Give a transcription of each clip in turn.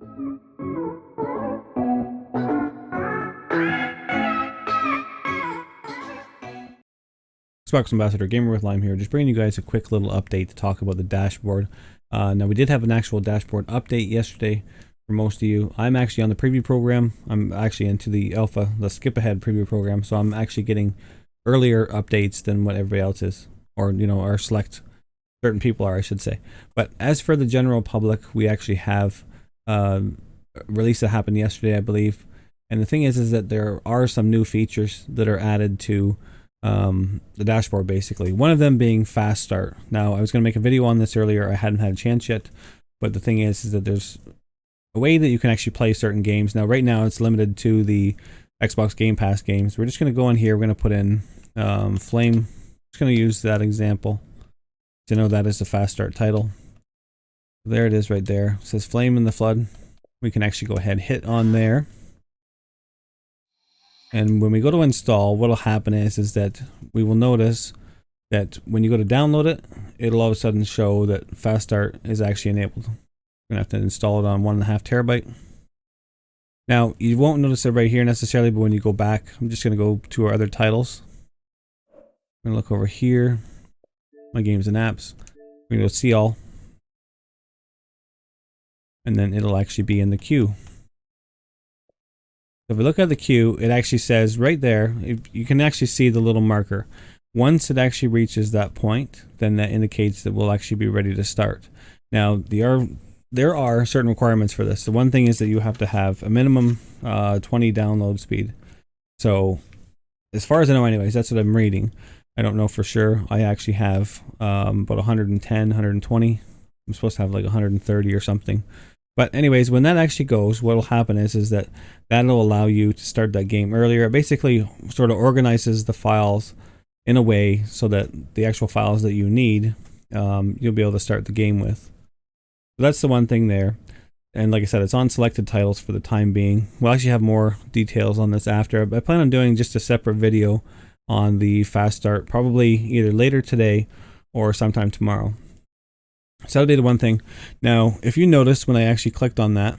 Xbox Ambassador Gamer with Lyme here, just bringing you guys a quick little update to talk about the dashboard. Now we did have an actual dashboard update yesterday for most of you. I'm actually on the preview program. I'm actually into the alpha, the skip ahead preview program, so I'm actually getting earlier updates than what everybody else is, or or select certain people are, I should say. But as for the general public, we actually have a release that happened yesterday, I believe. And the thing is that there are some new features that are added to the dashboard, basically. One of them being fast start. Now, I was going to make a video on this earlier. I hadn't had a chance yet, but the thing is that there's a way that you can actually play certain games. Now, right now, it's limited to the Xbox Game Pass games. We're just going to go in here. We're going to put in Flame. Just going to use that example to know that is the fast start title. There it is right there. It says Flame in the Flood. We can actually go ahead and hit on there. And when we go to install, what will happen is that we will notice that when you go to download it, it'll all of a sudden show that fast start is actually enabled. We're going to have to install it on 1.5 terabyte. Now, you won't notice it right here necessarily, but when you go back, I'm just going to go to our other titles. I'm going to look over here, my games and apps. We're going to go see all. And then it'll actually be in the queue. If we look at the queue, it actually says right there, you can actually see the little marker. Once it actually reaches that point, then that indicates that we'll actually be ready to start. Now, there are certain requirements for this. The one thing is that you have to have a minimum 20 download speed. So, as far as I know anyways, that's what I'm reading. I don't know for sure. I actually have about 110, 120. I'm supposed to have like 130 or something. But anyways, when that actually goes, what will happen is that that'll allow you to start that game earlier. It basically sort of organizes the files in a way so that the actual files that you need, you'll be able to start the game with. So that's the one thing there. And like I said, it's on selected titles for the time being. We'll actually have more details on this after. I plan on doing just a separate video on the fast start, probably either later today or sometime tomorrow. So that'll be the one thing. Now, if you notice when I actually clicked on that,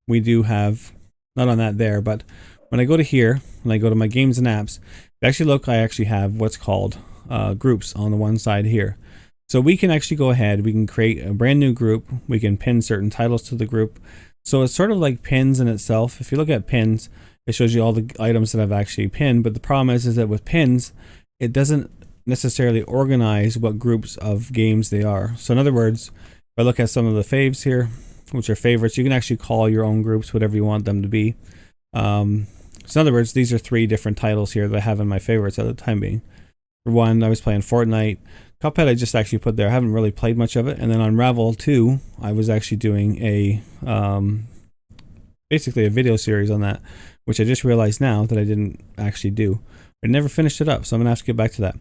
we do have, not on that there, but when I go to here, when I go to my games and apps, actually look, I actually have what's called groups on the one side here. So we can actually go ahead, we can create a brand new group, we can pin certain titles to the group. So it's sort of like pins in itself. If you look at pins, it shows you all the items that I've actually pinned, but the problem is that with pins, it doesn't necessarily organize what groups of games they are. So in other words, if I look at some of the faves here, which are favorites, you can actually call your own groups whatever you want them to be. So in other words, these are 3 different titles here that I have in my favorites at the time being. For one, I was playing Fortnite. Cuphead I just actually put there. I haven't really played much of it. And then on Unravel 2, I was actually doing a basically a video series on that, which I just realized now that I didn't actually do. I never finished it up, so I'm gonna have to get back to that.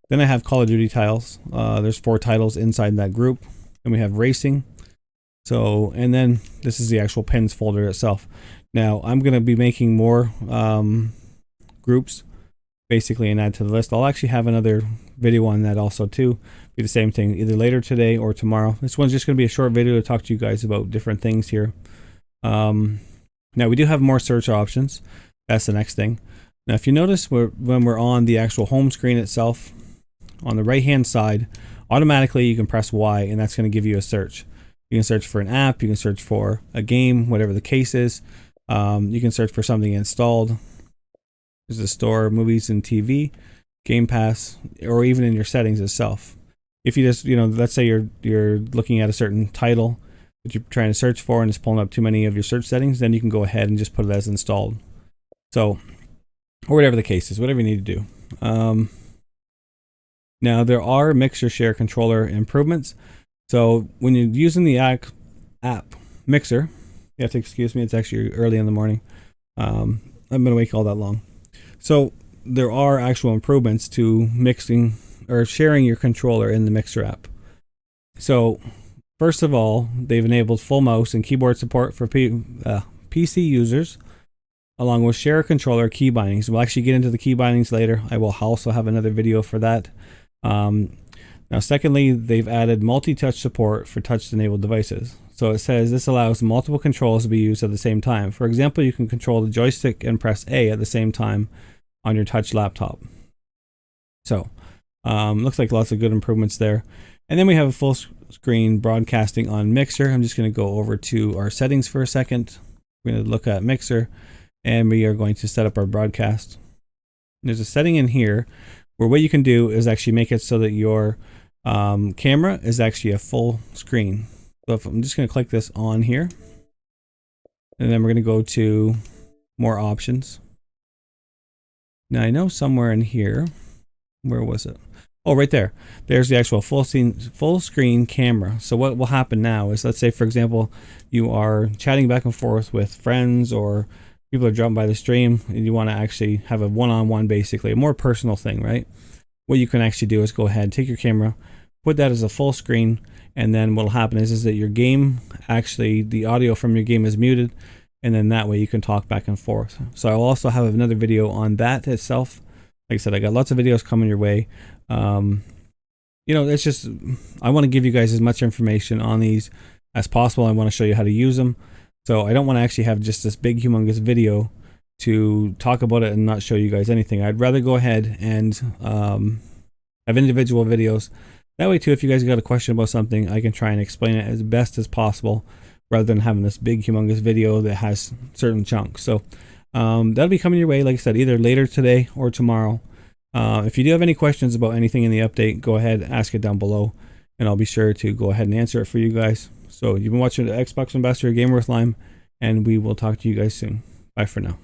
Then I have Call of Duty titles. There's 4 titles inside that group. Then we have racing. So, and then this is the actual pins folder itself. Now I'm going to be making more groups basically and add to the list. I'll actually have another video on that also too. Be the same thing either later today or tomorrow. This one's just going to be a short video to talk to you guys about different things here. Now we do have more search options. That's the next thing. Now if you notice when we're on the actual home screen itself, on the right hand side, automatically you can press Y and that's going to give you a search. You can search for an app, you can search for a game, whatever the case is. You can search for something installed. There's a store, movies and TV, Game Pass, or even in your settings itself. If you just, let's say you're looking at a certain title that you're trying to search for and it's pulling up too many of your search settings, then you can go ahead and just put it as installed. So, or whatever the case is, whatever you need to do. Now there are Mixer Share Controller improvements. So when you're using the app Mixer, you have to excuse me, it's actually early in the morning. I've been awake all that long. So there are actual improvements to mixing or sharing your controller in the Mixer app. So first of all, they've enabled full mouse and keyboard support for PC users, along with share controller key bindings. We'll actually get into the key bindings later. I will also have another video for that. Now secondly, they've added multi-touch support for touch-enabled devices. So it says this allows multiple controls to be used at the same time. For example, you can control the joystick and press A at the same time on your touch laptop. So looks like lots of good improvements there. And then we have a full screen broadcasting on Mixer. I'm just going to go over to our settings for a second. We're going to look at Mixer, and we are going to set up our broadcast. There's a setting in here where what you can do is actually make it so that your camera is actually a full screen. So if I'm just going to click this on here, and then we're going to go to more options. Now I know somewhere in here, where was it? Oh, right there. There's the actual full screen camera. So what will happen now is, let's say for example, you are chatting back and forth with friends, or people are dropping by the stream, and you want to actually have a one-on-one, basically a more personal thing, right? What you can actually do is go ahead, take your camera, put that as a full screen, and then what will happen is that your game, actually the audio from your game is muted, and then that way you can talk back and forth. So I'll also have another video on that itself. Like I said, I got lots of videos coming your way. You know, it's just, I want to give you guys as much information on these as possible. I want to show you how to use them. So I don't want to actually have just this big humongous video to talk about it and not show you guys anything. I'd rather go ahead and have individual videos. That way too, if you guys got a question about something, I can try and explain it as best as possible, rather than having this big humongous video that has certain chunks. So that'll be coming your way, like I said, either later today or tomorrow. If you do have any questions about anything in the update, go ahead, ask it down below, and I'll be sure to go ahead and answer it for you guys. So you've been watching the Xbox Ambassador Gamer with Lyme, and we will talk to you guys soon. Bye for now.